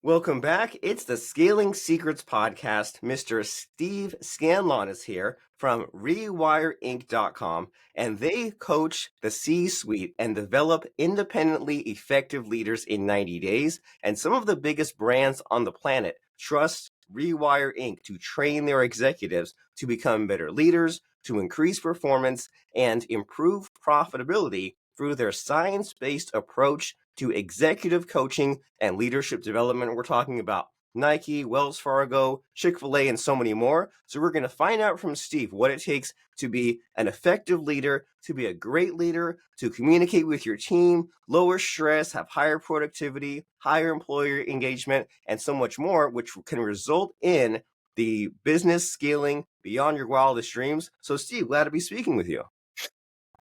Welcome back. It's the Scaling Secrets podcast. Mr. Steve Scanlon is here from RewireInc.com, and they coach the C-suite and develop independently effective leaders in 90 days. And some of the biggest brands on the planet trust Rewire Inc. to train their executives to become better leaders, to increase performance, and improve profitability through their science-based approach to executive coaching and leadership development. We're talking about Nike, Wells Fargo, Chick-fil-A, and so many more. So we're going to find out from Steve what it takes to be an effective leader, to be a great leader, to communicate with your team, lower stress, have higher productivity, higher employer engagement, and so much more, which can result in the business scaling beyond your wildest dreams. So Steve, glad to be speaking with you.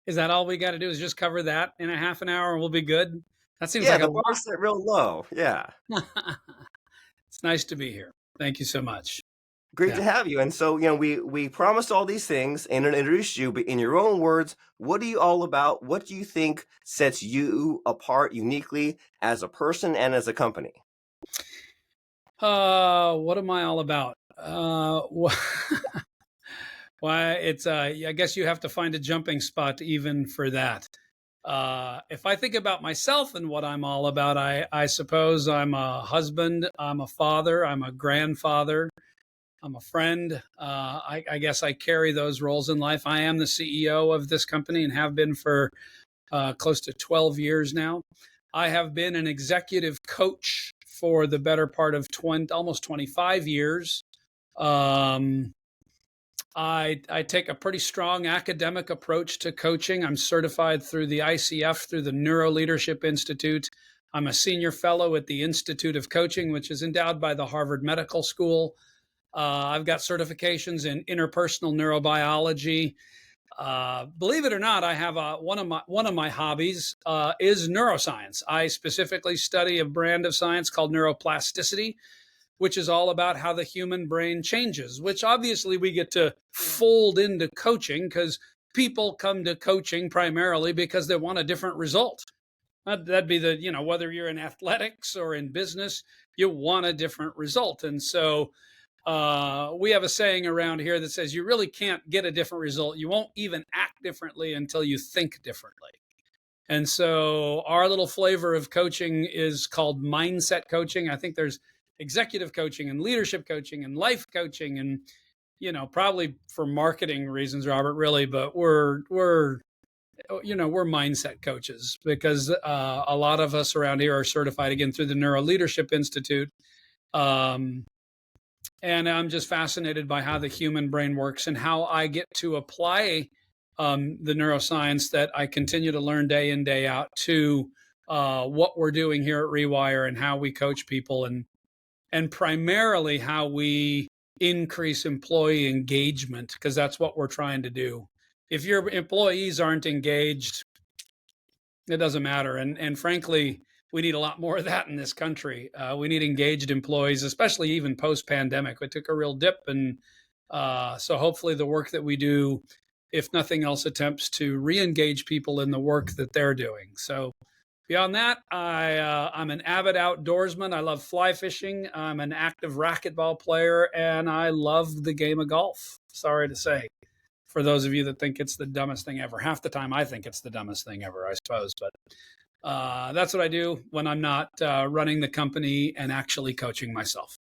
Is that all we got to do is just cover that in a half an hour and we'll be good? That seems Yeah, like a the bar's set real low. Yeah. lot. It's nice to be here. Thank you so much. Great to have you. And so, we promised all these things and introduced you, but in your own words, what are you all about? What do you think sets you apart uniquely as a person and as a company? What am I all about? Why it's I guess you have to find a jumping spot even for that. If I think about myself and what I'm all about, I suppose I'm a husband, I'm a father, I'm a grandfather, I'm a friend. I guess I carry those roles in life. I am the CEO of this company and have been for close to 12 years now. I have been an executive coach for the better part of almost 25 years. I take a pretty strong academic approach to coaching. I'm certified through the ICF, through the Neuro Leadership Institute. I'm a senior fellow at the Institute of Coaching, which is endowed by the Harvard Medical School. I've got certifications in interpersonal neurobiology. Believe it or not, I have one of my hobbies is neuroscience. I specifically study a brand of science called neuroplasticity, which is all about how the human brain changes, which obviously we get to fold into coaching because people come to coaching primarily because they want a different result. That'd be whether you're in athletics or in business, you want a different result. And so we have a saying around here that says you really can't get a different result. You won't even act differently until you think differently. And so our little flavor of coaching is called mindset coaching. I think there's executive coaching and leadership coaching and life coaching, and probably for marketing reasons, Robert, really, but we're mindset coaches because a lot of us around here are certified again through the Neuro Leadership Institute, and I'm just fascinated by how the human brain works and how I get to apply the neuroscience that I continue to learn day in, day out to what we're doing here at Rewire and how we coach people and primarily how we increase employee engagement, because that's what we're trying to do. If your employees aren't engaged, it doesn't matter. And frankly, we need a lot more of that in this country. We need engaged employees, especially even post-pandemic. We took a real dip. And so hopefully the work that we do, if nothing else, attempts to re-engage people in the work that they're doing. So beyond that, I'm an avid outdoorsman. I love fly fishing. I'm an active racquetball player, and I love the game of golf. Sorry to say, for those of you that think it's the dumbest thing ever. Half the time I think it's the dumbest thing ever, I suppose. But that's what I do when I'm not running the company and actually coaching myself.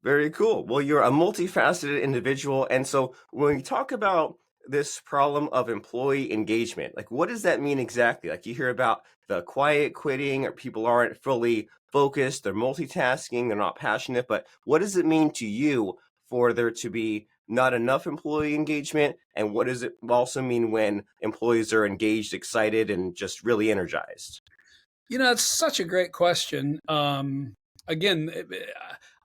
Very cool. Well, you're a multifaceted individual. And so when we talk about this problem of employee engagement, like what does that mean exactly? Like you hear about the quiet quitting, or people aren't fully focused, they're multitasking, they're not passionate, but what does it mean to you for there to be not enough employee engagement? And what does it also mean when employees are engaged, excited, and just really energized? It's such a great question. Again,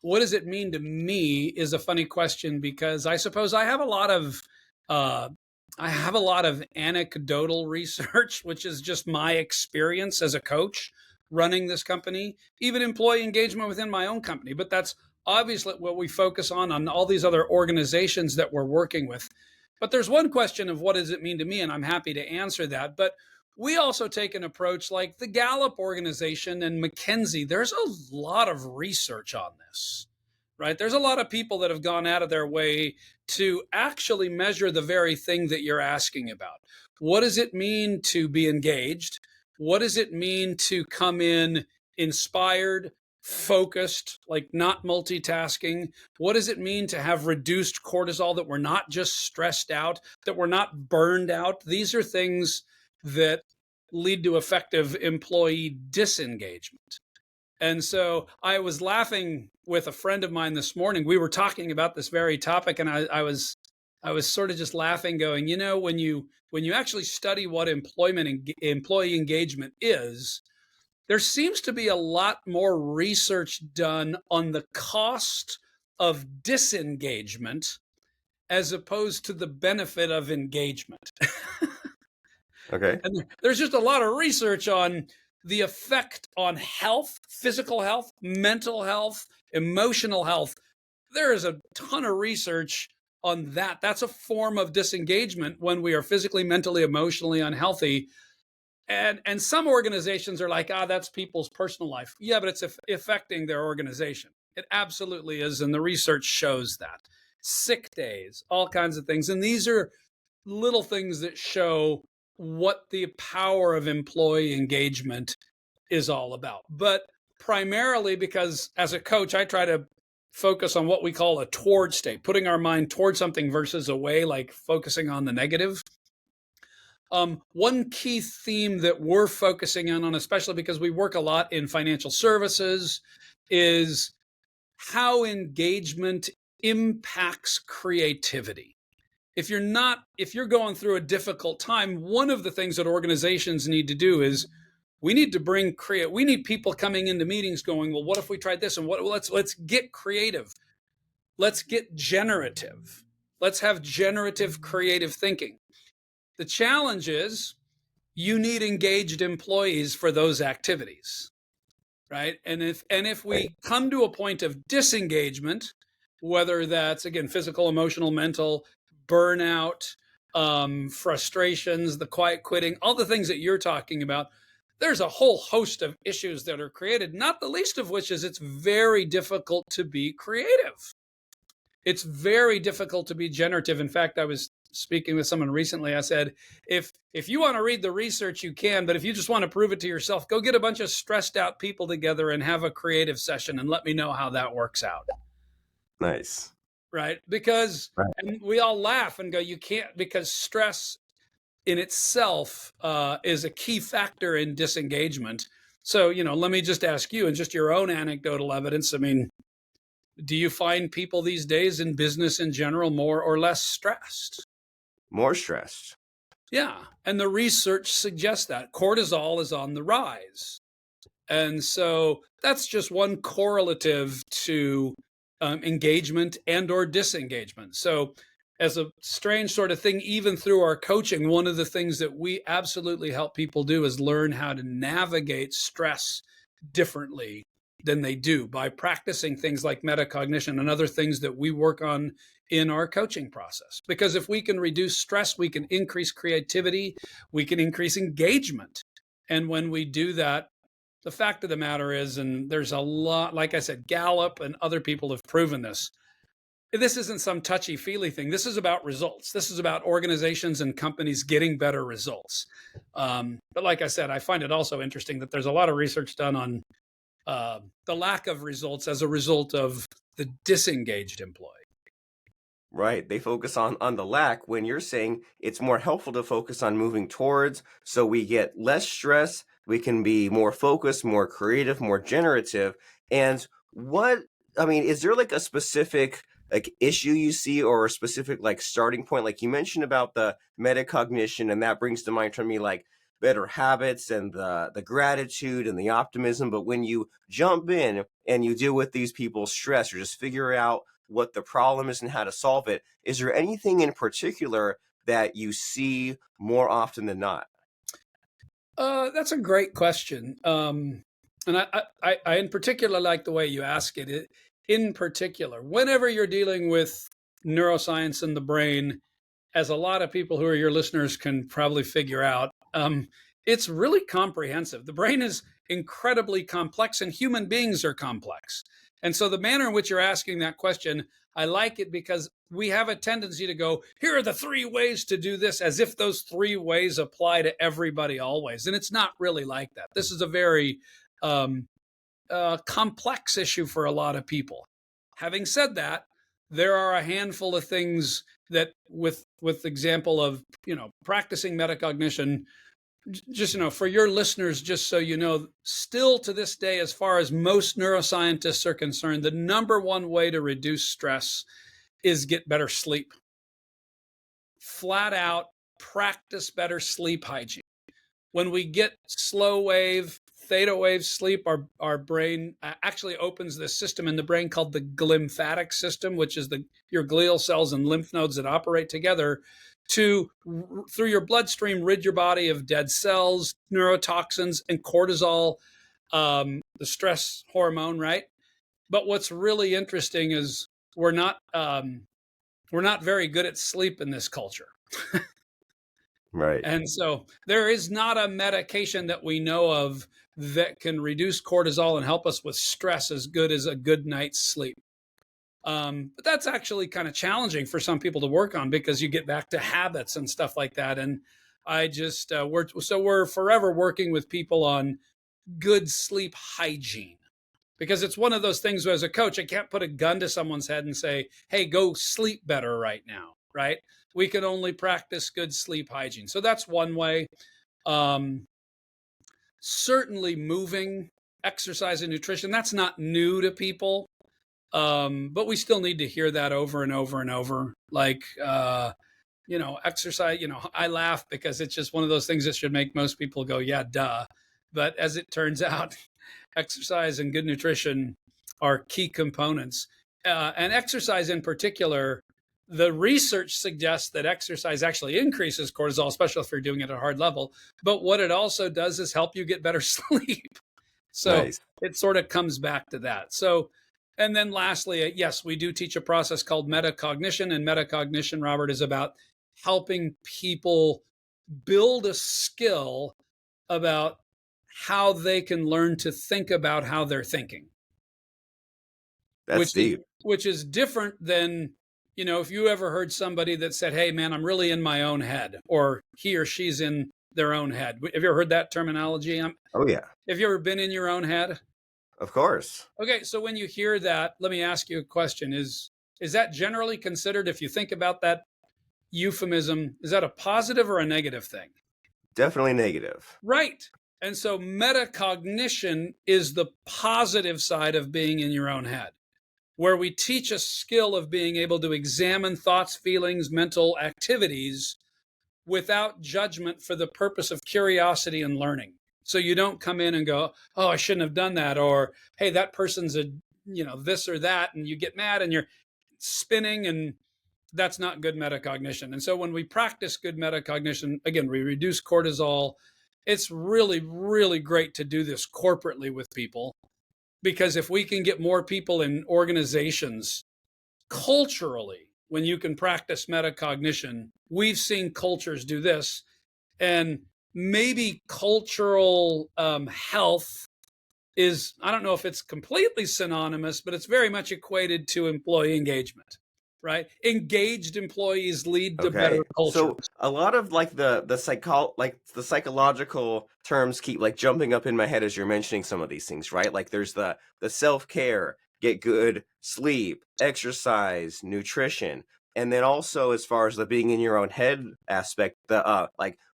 what does it mean to me is a funny question, because I suppose I have a lot of anecdotal research, which is just my experience as a coach running this company, even employee engagement within my own company. But that's obviously what we focus on all these other organizations that we're working with. But there's one question of what does it mean to me, and I'm happy to answer that. But we also take an approach like the Gallup organization and McKinsey. There's a lot of research on this, right? There's a lot of people that have gone out of their way to actually measure the very thing that you're asking about. What does it mean to be engaged? What does it mean to come in inspired, focused, like not multitasking? What does it mean to have reduced cortisol, that we're not just stressed out, that we're not burned out? These are things that lead to effective employee disengagement. And so I was laughing with a friend of mine this morning. We were talking about this very topic, and I was sort of just laughing, going, when you actually study what employee engagement is, there seems to be a lot more research done on the cost of disengagement as opposed to the benefit of engagement. Okay. And there's just a lot of research on the effect on health, physical health, mental health, emotional health. There is a ton of research on that. That's a form of disengagement when we are physically, mentally, emotionally unhealthy. And some organizations are like, that's people's personal life. Yeah, but it's affecting their organization. It absolutely is. And the research shows that. Sick days, all kinds of things. And these are little things that show what the power of employee engagement is all about. But primarily because as a coach, I try to focus on what we call a toward state, putting our mind towards something versus away, like focusing on the negative. One key theme that we're focusing on, especially because we work a lot in financial services, is how engagement impacts creativity. If you're going through a difficult time, one of the things that organizations need to do is we need to we need people coming into meetings going, well, what if we tried this? And let's get creative. Let's get generative. Let's have generative creative thinking. The challenge is you need engaged employees for those activities, right? And if we come to a point of disengagement, whether that's, again, physical, emotional, mental, burnout, frustrations, the quiet quitting, all the things that you're talking about, there's a whole host of issues that are created, not the least of which is it's very difficult to be creative. It's very difficult to be generative. In fact, I was speaking with someone recently. I said, if you want to read the research, you can, but if you just want to prove it to yourself, go get a bunch of stressed out people together and have a creative session and let me know how that works out. Nice. Right? Because and we all laugh and go, you can't, because stress in itself is a key factor in disengagement. So, let me just ask you, and just your own anecdotal evidence. I mean, do you find people these days in business in general more or less stressed? More stressed. Yeah. And the research suggests that cortisol is on the rise. And so that's just one correlative to engagement and or disengagement. So as a strange sort of thing, even through our coaching, one of the things that we absolutely help people do is learn how to navigate stress differently than they do by practicing things like metacognition and other things that we work on in our coaching process. Because if we can reduce stress, we can increase creativity, we can increase engagement. And when we do that, the fact of the matter is, and there's a lot, like I said, Gallup and other people have proven this. This isn't some touchy-feely thing. This is about results. This is about organizations and companies getting better results. But like I said, I find it also interesting that there's a lot of research done on the lack of results as a result of the disengaged employee. Right. They focus on the lack when you're saying it's more helpful to focus on moving towards, so we get less stress, we can be more focused, more creative, more generative. And is there like a specific like issue you see, or a specific like starting point? Like you mentioned about the metacognition, and that brings to mind for me like better habits and the gratitude and the optimism. But when you jump in and you deal with these people's stress, or just figure out what the problem is and how to solve it, is there anything in particular that you see more often than not? That's a great question. And I in particular like the way you ask it. In particular, whenever you're dealing with neuroscience in the brain, as a lot of people who are your listeners can probably figure out, It's really comprehensive. The brain is incredibly complex, and human beings are complex. And so the manner in which you're asking that question, I like it because we have a tendency to go, here are the 3 ways to do this, as if those 3 ways apply to everybody always. And it's not really like that. This is a very um, complex issue for a lot of people. Having said that, there are a handful of things that, with example of practicing metacognition, just for your listeners, just so you know, still to this day, as far as most neuroscientists are concerned, the number one way to reduce stress is get better sleep. Flat out, practice better sleep hygiene. When we get slow wave, theta wave sleep, our brain actually opens this system in the brain called the glymphatic system, which is your glial cells and lymph nodes that operate together to, through your bloodstream, rid your body of dead cells, neurotoxins, and cortisol, the stress hormone, right? But what's really interesting is we're not very good at sleep in this culture. Right. And so there is not a medication that we know of that can reduce cortisol and help us with stress as good as a good night's sleep. But that's actually kind of challenging for some people to work on, because you get back to habits and stuff like that. And I just, we're forever working with people on good sleep hygiene, because it's one of those things where, as a coach, I can't put a gun to someone's head and say, hey, go sleep better right now, right? We can only practice good sleep hygiene. So that's one way. Certainly moving, exercise, and nutrition, that's not new to people. But we still need to hear that over and over and over. Like, exercise, I laugh because it's just one of those things that should make most people go, yeah, duh. But as it turns out, exercise and good nutrition are key components. And exercise in particular, the research suggests that exercise actually increases cortisol, especially if you're doing it at a hard level. But what it also does is help you get better sleep. So Nice. It sort of comes back to that. So, and then lastly, yes, we do teach a process called metacognition. And metacognition, Robert, is about helping people build a skill about how they can learn to think about how they're thinking. That's deep. Which is different than, if you ever heard somebody that said, hey, man, I'm really in my own head, or he or she's in their own head. Have you ever heard that terminology? Oh, yeah. Have you ever been in your own head? Of course. Okay, so when you hear that, let me ask you a question. Is that generally considered, if you think about that euphemism, is that a positive or a negative thing? Definitely negative. Right. And so metacognition is the positive side of being in your own head, where we teach a skill of being able to examine thoughts, feelings, mental activities without judgment, for the purpose of curiosity and learning. So you don't come in and go, oh, I shouldn't have done that. Or, hey, that person's this or that. And you get mad and you're spinning, and that's not good metacognition. And so when we practice good metacognition, again, we reduce cortisol. It's really, really great to do this corporately with people, because if we can get more people in organizations culturally, when you can practice metacognition, we've seen cultures do this. And maybe cultural health is, I don't know if it's completely synonymous, but it's very much equated to employee engagement, right? Engaged employees lead to better culture. So a lot of the psychological terms keep jumping up in my head as you're mentioning some of these things, right? Like there's the self-care, get good sleep, exercise, nutrition. And then also, as far as the being in your own head aspect, the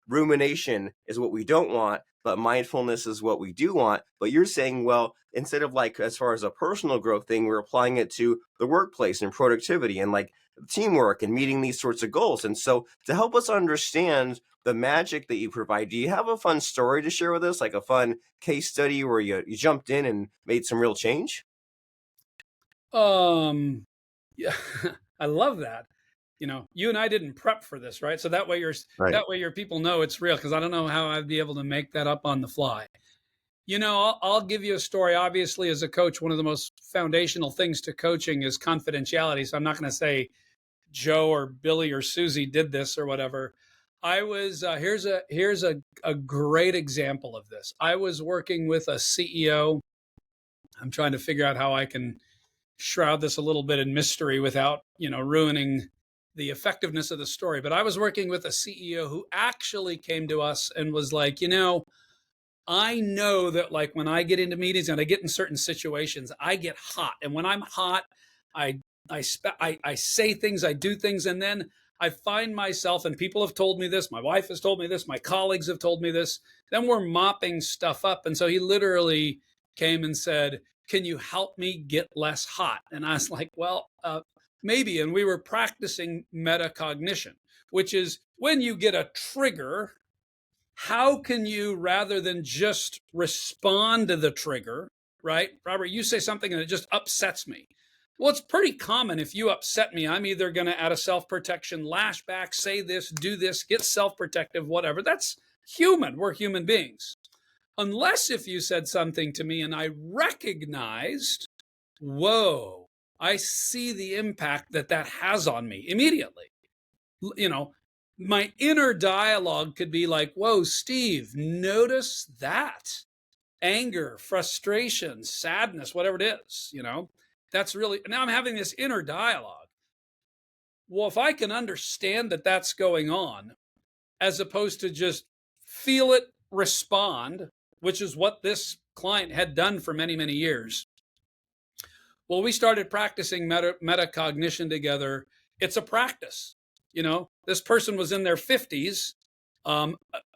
rumination is what we don't want, but mindfulness is what we do want. But you're saying, well, instead of as far as a personal growth thing, we're applying it to the workplace and productivity and teamwork and meeting these sorts of goals. And so to help us understand the magic that you provide, do you have a fun story to share with us, like a fun case study where you jumped in and made some real change? Yeah, I love that. You and I didn't prep for this, right? So that way your people know it's real, because I don't know how I'd be able to make that up on the fly. I'll give you a story. Obviously, as a coach, one of the most foundational things to coaching is confidentiality. So I'm not going to say Joe or Billy or Susie did this or whatever. I was here's a great example of this. I was working with a CEO. I'm trying to figure out how I can shroud this a little bit in mystery without, ruining the effectiveness of the story. But I was working with a CEO who actually came to us and was like, I know that like when I get into meetings and I get in certain situations, I get hot. And when I'm hot, I I say things, I do things, and then I find myself, and people have told me this, my wife has told me this, my colleagues have told me this, then we're mopping stuff up. And so he literally came and said, "Can you help me get less hot?" And I was like, "Well, maybe." And we were practicing metacognition, which is when you get a trigger, how can you, rather than just respond to the trigger, right? Robert, you say something and it just upsets me. Well, it's pretty common. If you upset me, I'm either going to, out of self protection, lash back, say this, do this, get self protective, whatever. That's human. We're human beings. Unless if you said something to me and I recognized, whoa, I see the impact that that has on me immediately. You know, my inner dialogue could be like, whoa, Steve, notice that anger, frustration, sadness, whatever it is, that's really, now I'm having this inner dialogue. Well, if I can understand that that's going on, as opposed to just feel it, respond, which is what this client had done for many, many years. Well, we started practicing metacognition together. It's a practice. This person was in their 50s,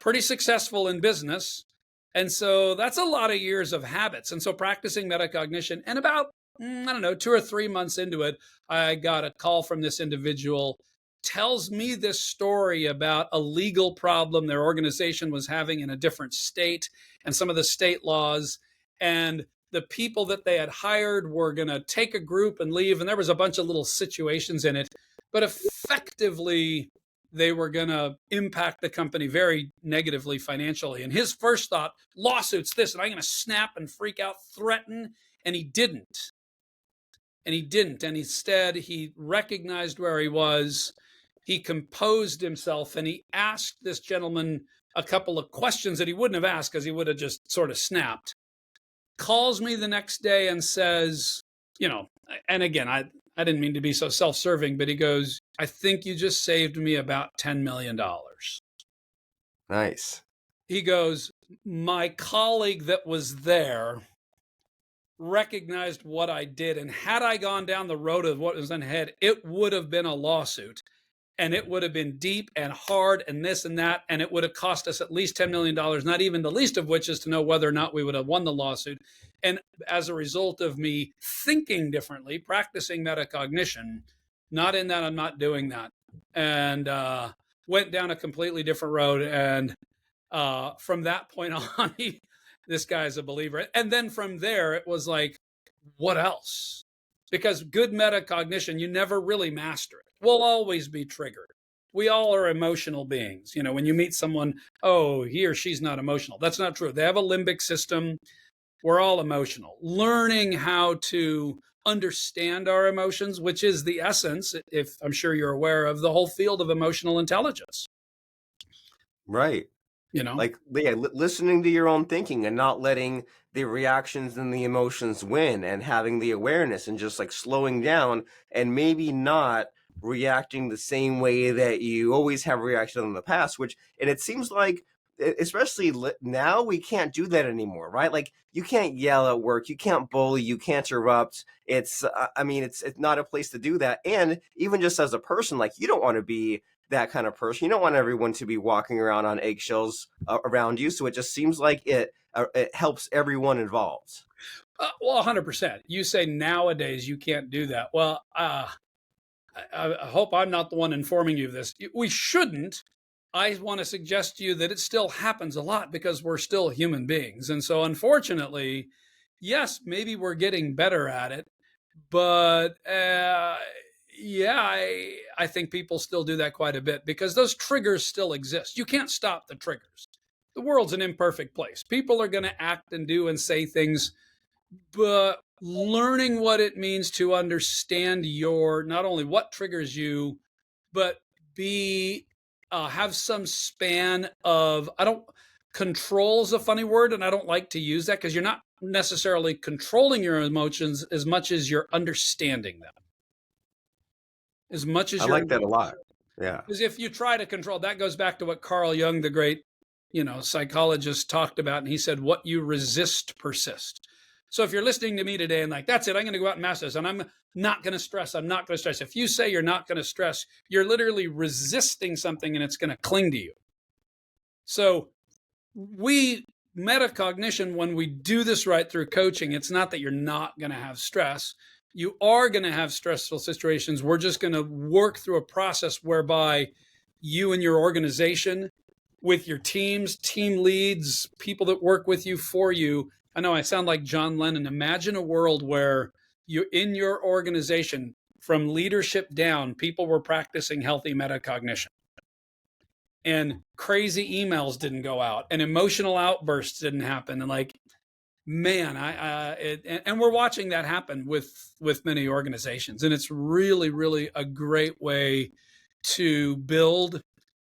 pretty successful in business. And so that's a lot of years of habits. And so practicing metacognition, and about, I don't know, 2 or 3 months into it, I got a call from this individual, tells me this story about a legal problem their organization was having in a different state and some of the state laws. And the people that they had hired were going to take a group and leave. And there was a bunch of little situations in it. But effectively, they were going to impact the company very negatively financially. And his first thought, lawsuits, this, and I'm going to snap and freak out, threaten. And he didn't. And instead, he recognized where he was. He composed himself and he asked this gentleman a couple of questions that he wouldn't have asked because he would have just sort of snapped. Calls me the next day and says, and again, I didn't mean to be so self-serving, but he goes, "I think you just saved me about $10 million. Nice. He goes, "My colleague that was there recognized what I did. And had I gone down the road of what was in ahead, it would have been a lawsuit. And it would have been deep and hard and this and that. And it would have cost us at least $10 million, not even the least of which is to know whether or not we would have won the lawsuit. And as a result of me thinking differently, practicing metacognition, not in that I'm not doing that, and went down a completely different road. And from that point on, this guy's a believer. And then from there, it was like, what else? Because good metacognition, you never really master it. We'll always be triggered. We all are emotional beings. When you meet someone, oh, he or she's not emotional. That's not true. They have a limbic system. We're all emotional. Learning how to understand our emotions, which is the essence, if I'm sure you're aware of, the whole field of emotional intelligence. Right. Like, yeah, listening to your own thinking and not letting the reactions and the emotions win, and having the awareness and just like slowing down and maybe not reacting the same way that you always have reacted in the past, and it seems like, especially now, we can't do that anymore, right? Like, you can't yell at work, you can't bully, you can't erupt. It's not a place to do that. And even just as a person, like, you don't want to be that kind of person. You don't want everyone to be walking around on eggshells around you. So it just seems like it helps everyone involved. Well, 100%. You say nowadays you can't do that. Well, I hope I'm not the one informing you of this. We shouldn't. I want to suggest to you that it still happens a lot because we're still human beings. And so unfortunately, yes, maybe we're getting better at it, but I think people still do that quite a bit because those triggers still exist. You can't stop the triggers. The world's an imperfect place. People are going to act and do and say things, but learning what it means to understand not only what triggers you, but be have some span of, control is a funny word, and I don't like to use that because you're not necessarily controlling your emotions as much as you're understanding them. As much I as you're, like that a lot. Yeah. because if you try to control, that goes back to what Carl Jung, the great, psychologist, talked about. And he said, what you resist persists. So if you're listening to me today and like, that's it, I'm going to go out and master this, and I'm not going to stress, I'm not going to stress. If you say you're not going to stress, you're literally resisting something and it's going to cling to you. So metacognition, when we do this right through coaching, it's not that you're not going to have stress. You are going to have stressful situations. We're just going to work through a process whereby you and your organization, with your teams, team leads, people that work with you, for you. I know I sound like John Lennon. Imagine a world where you, in your organization, from leadership down, people were practicing healthy metacognition. And crazy emails didn't go out, and emotional outbursts didn't happen. And like, man, and we're watching that happen with many organizations. And it's really, really a great way to build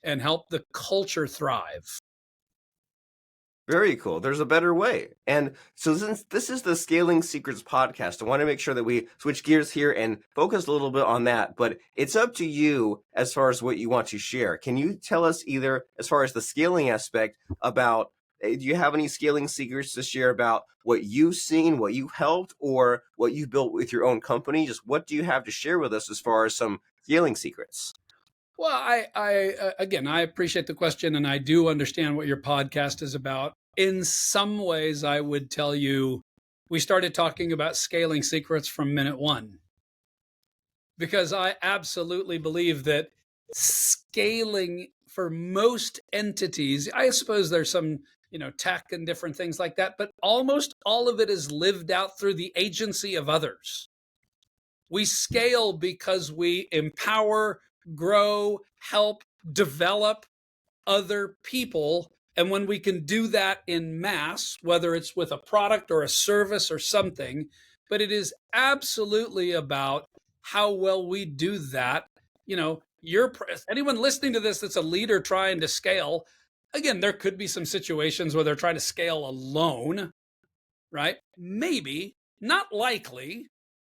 and help the culture thrive. Very cool. There's a better way. And so since this is the Scaling Secrets podcast, I want to make sure that we switch gears here and focus a little bit on that. But it's up to you as far as what you want to share. Can you tell us either as far as the scaling aspect about, do you have any scaling secrets to share about what you've seen, what you helped, or what you built with your own company? Just what do you have to share with us as far as some scaling secrets? Well, again, I appreciate the question, and I do understand what your podcast is about. In some ways, I would tell you, we started talking about scaling secrets from minute one, because I absolutely believe that scaling for most entities, I suppose there's some, tech and different things like that, but almost all of it is lived out through the agency of others. We scale because we empower, grow, help, develop other people. And when we can do that in mass, whether it's with a product or a service or something, but it is absolutely about how well we do that. Anyone listening to this that's a leader trying to scale, again, there could be some situations where they're trying to scale alone, right? Maybe, not likely,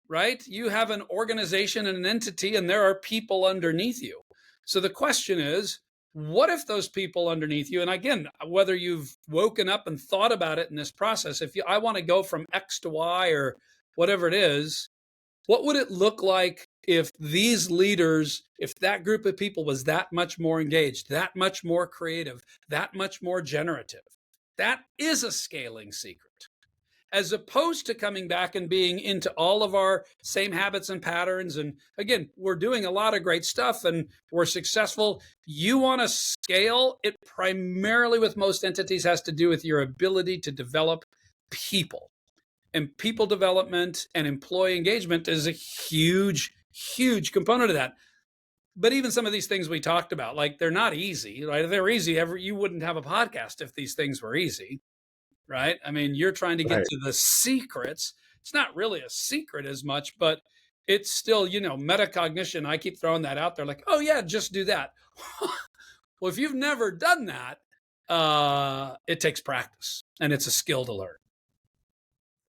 right? You have an organization and an entity, and there are people underneath you. So the question is, what if those people underneath you, and again, whether you've woken up and thought about it in this process, I want to go from X to Y or whatever it is, what would it look like if these leaders, if that group of people was that much more engaged, that much more creative, that much more generative? That is a scaling secret. As opposed to coming back and being into all of our same habits and patterns. And again, we're doing a lot of great stuff and we're successful. You want to scale it primarily, with most entities, has to do with your ability to develop people. And people development and employee engagement is a huge, huge component of that. But even some of these things we talked about, like, they're not easy, right? If they're easy, you wouldn't have a podcast if these things were easy. Right? I mean, you're trying to get to the secrets. It's not really a secret as much, but it's still, metacognition. I keep throwing that out there like, oh yeah, just do that. Well, if you've never done that, it takes practice and it's a skill to learn.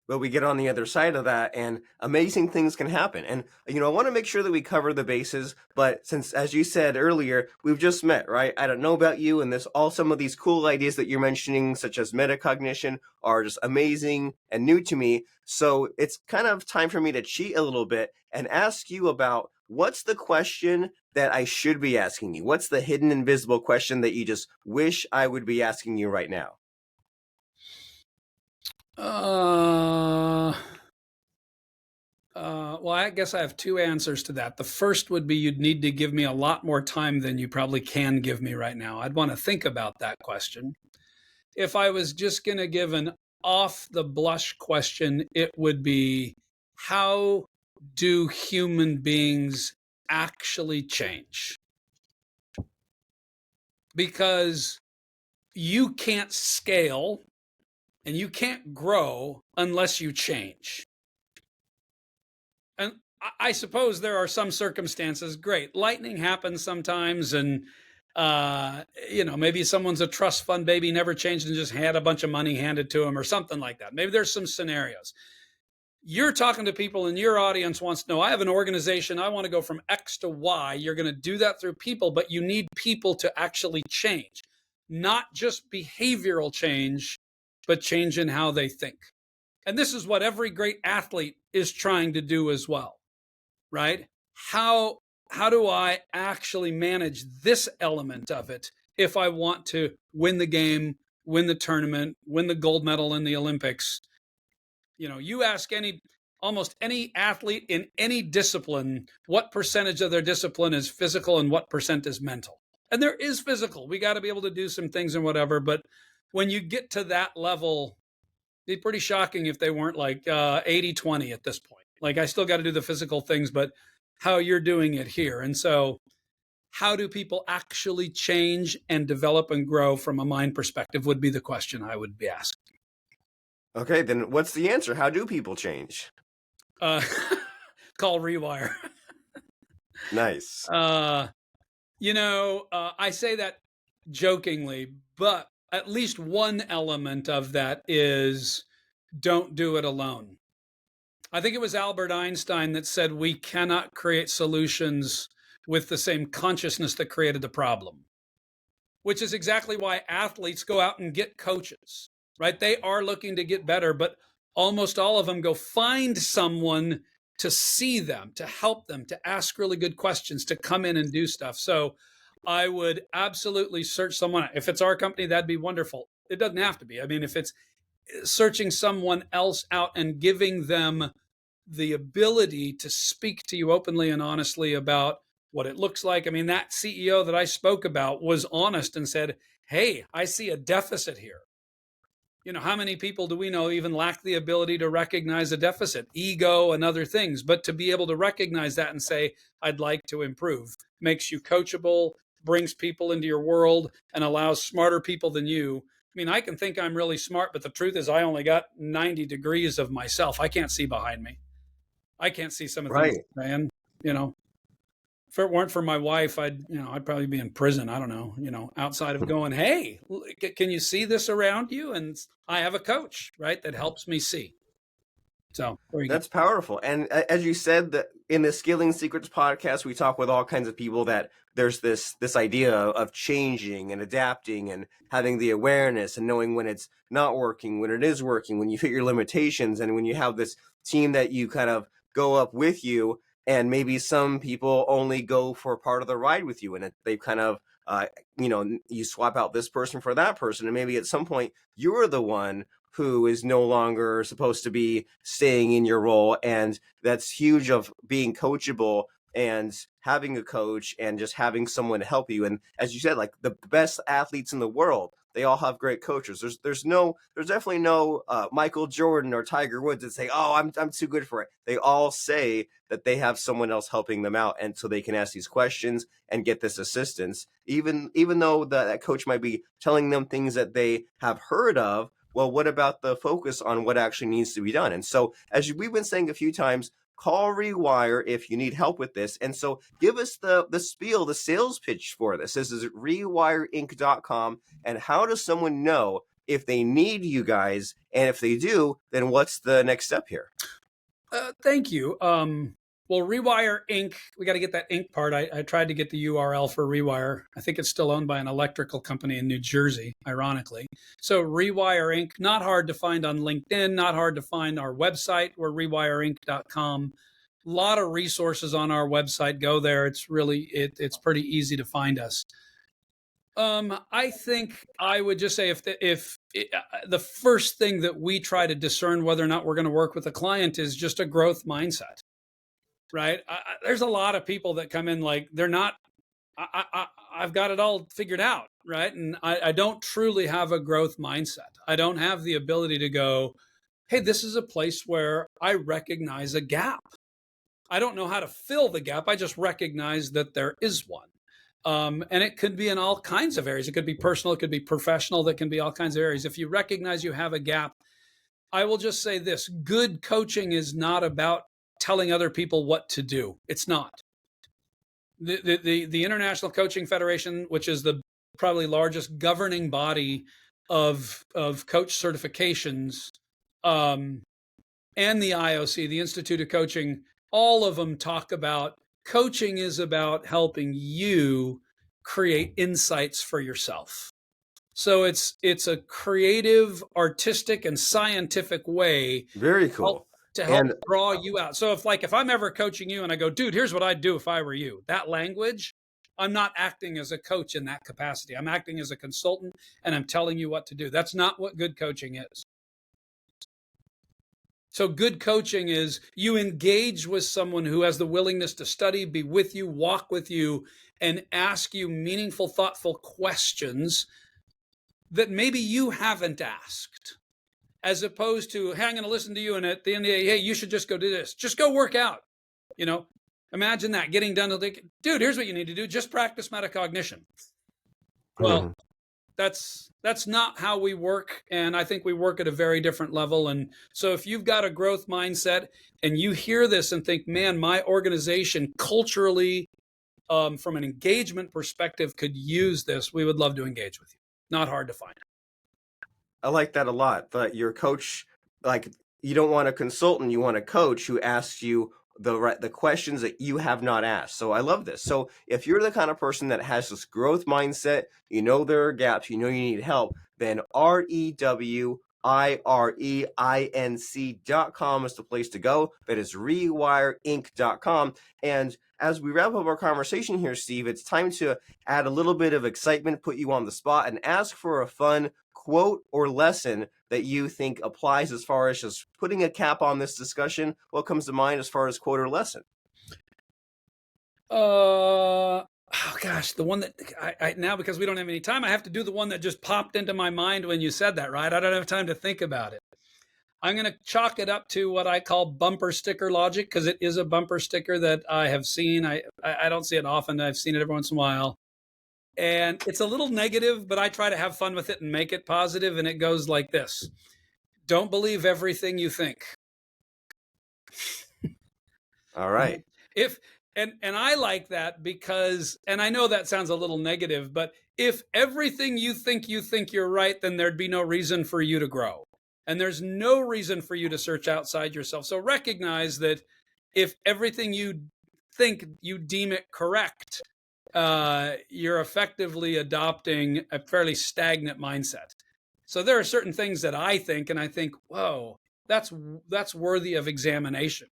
But we get on the other side of that and amazing things can happen. And, I want to make sure that we cover the bases. But since, as you said earlier, we've just met, right? I don't know about you, and some of these cool ideas that you're mentioning, such as metacognition, are just amazing and new to me. So it's kind of time for me to cheat a little bit and ask you about, what's the question that I should be asking you? What's the hidden, invisible question that you just wish I would be asking you right now? Well, I guess I have two answers to that. The first would be, you'd need to give me a lot more time than you probably can give me right now. I'd want to think about that question. If I was just going to give an off the blush question, it would be, how do human beings actually change? Because you can't scale and you can't grow unless you change. And I suppose there are some circumstances, great, lightning happens sometimes, and Maybe someone's a trust fund baby, never changed and just had a bunch of money handed to him or something like that. Maybe there's some scenarios. You're talking to people and your audience wants to know, I have an organization, I want to go from X to Y. You're going to do that through people, but you need people to actually change, not just behavioral change, but change in how they think. And this is what every great athlete is trying to do as well, right? How do I actually manage this element of it if I want to win the game, win the tournament, win the gold medal in the Olympics? You ask almost any athlete in any discipline, what percentage of their discipline is physical and what percent is mental? And there is physical. We got to be able to do some things and whatever. But when you get to that level, it'd be pretty shocking if they weren't like 80-20 at this point. Like, I still got to do the physical things, but how you're doing it here. And so how do people actually change and develop and grow from a mind perspective would be the question I would be asking. Okay, then what's the answer? How do people change? Call Rewire. Nice. I say that jokingly, but at least one element of that is don't do it alone. I think it was Albert Einstein that said we cannot create solutions with the same consciousness that created the problem, which is exactly why athletes go out and get coaches, right? They are looking to get better, but almost all of them go find someone to see them, to help them, to ask really good questions, to come in and do stuff. So I would absolutely search someone. If it's our company, that'd be wonderful. It doesn't have to be. I mean, if it's searching someone else out and giving them the ability to speak to you openly and honestly about what it looks like. I mean, that CEO that I spoke about was honest and said, hey, I see a deficit here. How many people do we know even lack the ability to recognize a deficit, ego and other things, but to be able to recognize that and say, I'd like to improve, makes you coachable, brings people into your world and allows smarter people than you. I mean, I can think I'm really smart, but the truth is I only got 90 degrees of myself. I can't see behind me. I can't see some of the things I'm saying, if it weren't for my wife, I'd probably be in prison. I don't know, outside of going, hey, can you see this around you? And I have a coach, right, that helps me see. So that's powerful. And as you said, that in the Scaling Secrets podcast, we talk with all kinds of people that there's this idea of changing and adapting and having the awareness and knowing when it's not working, when it is working, when you hit your limitations, and when you have this team that you kind of go up with you. And maybe some people only go for part of the ride with you, and they kind of, you swap out this person for that person. And maybe at some point you're the one who is no longer supposed to be staying in your role. And that's huge of being coachable and having a coach and just having someone to help you. And as you said, like the best athletes in the world, they all have great coaches. There's definitely no Michael Jordan or Tiger Woods that say, oh, I'm too good for it. They all say that they have someone else helping them out, and so they can ask these questions and get this assistance, even though that coach might be telling them things that they have heard of. Well, what about the focus on what actually needs to be done? And so, as we've been saying a few times, call Rewire if you need help with this. And so give us the spiel, the sales pitch for this. This is rewireinc.com. And how does someone know if they need you guys? And if they do, then what's the next step here? Thank you. Well, Rewire Inc., we got to get that Inc. part. I tried to get the URL for Rewire. I think it's still owned by an electrical company in New Jersey, ironically. So Rewire Inc., not hard to find on LinkedIn, not hard to find our website. We're rewireinc.com. A lot of resources on our website. Go there. It's really, it's pretty easy to find us. I think I would just say if the first thing that we try to discern whether or not we're going to work with a client is just a growth mindset. Right. There's a lot of people that come in like they're not, I've got it all figured out. Right. And I don't truly have a growth mindset. I don't have the ability to go, hey, this is a place where I recognize a gap. I don't know how to fill the gap. I just recognize that there is one. And it could be in all kinds of areas. It could be personal. It could be professional. That can be all kinds of areas. If you recognize you have a gap, I will just say this: good coaching is not about telling other people what to do. It's not. The International Coaching Federation, which is the probably largest governing body of coach certifications, and the IOC, the Institute of Coaching, all of them talk about coaching is about helping you create insights for yourself. So it's a creative, artistic, and scientific way Very cool. to help draw you out. So if I'm ever coaching you and I go, dude, here's what I'd do if I were you, that language, I'm not acting as a coach in that capacity. I'm acting as a consultant and I'm telling you what to do. That's not what good coaching is. So good coaching is you engage with someone who has the willingness to study, be with you, walk with you, and ask you meaningful, thoughtful questions that maybe you haven't asked, as opposed to, hey, I'm going to listen to you, and at the end of the day, hey, you should just go do this. Just go work out. Imagine that, getting done to the, dude, here's what you need to do. Just practice metacognition. Well, that's not how we work. And I think we work at a very different level. And so if you've got a growth mindset and you hear this and think, man, my organization culturally, from an engagement perspective, could use this, we would love to engage with you. Not hard to find. I like that a lot. But your coach, like, you don't want a consultant, you want a coach who asks you the questions that you have not asked. So I love this. So if you're the kind of person that has this growth mindset, you know there are gaps, you know you need help, then REWIREINC.com is the place to go. That is RewireInc.com. And as we wrap up our conversation here, Steve, it's time to add a little bit of excitement, put you on the spot, and ask for a fun quote or lesson that you think applies as far as just putting a cap on this discussion. What comes to mind as far as quote or lesson? Oh gosh, the one that I now, because we don't have any time, I have to do the one that just popped into my mind when you said that, right? I don't have time to think about it. I'm going to chalk it up to what I call bumper sticker logic, because it is a bumper sticker that I have seen. I don't see it often. I've seen it every once in a while. And it's a little negative, but I try to have fun with it and make it positive. And it goes like this: don't believe everything you think. All right. And I like that because, and I know that sounds a little negative, but if everything you think you're right, then there'd be no reason for you to grow. And there's no reason for you to search outside yourself. So recognize that if everything you think, you deem it correct, you're effectively adopting a fairly stagnant mindset. So there are certain things that I think, and I think, whoa, that's worthy of examination.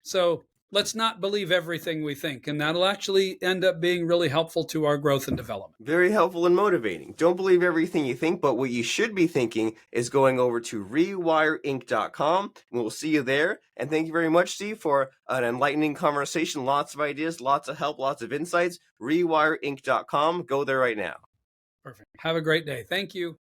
So let's not believe everything we think, and that'll actually end up being really helpful to our growth and development. Very helpful and motivating. Don't believe everything you think, but what you should be thinking is going over to RewireInc.com, and we'll see you there. And thank you very much, Steve, for an enlightening conversation. Lots of ideas, lots of help, lots of insights. RewireInc.com. Go there right now. Perfect. Have a great day. Thank you.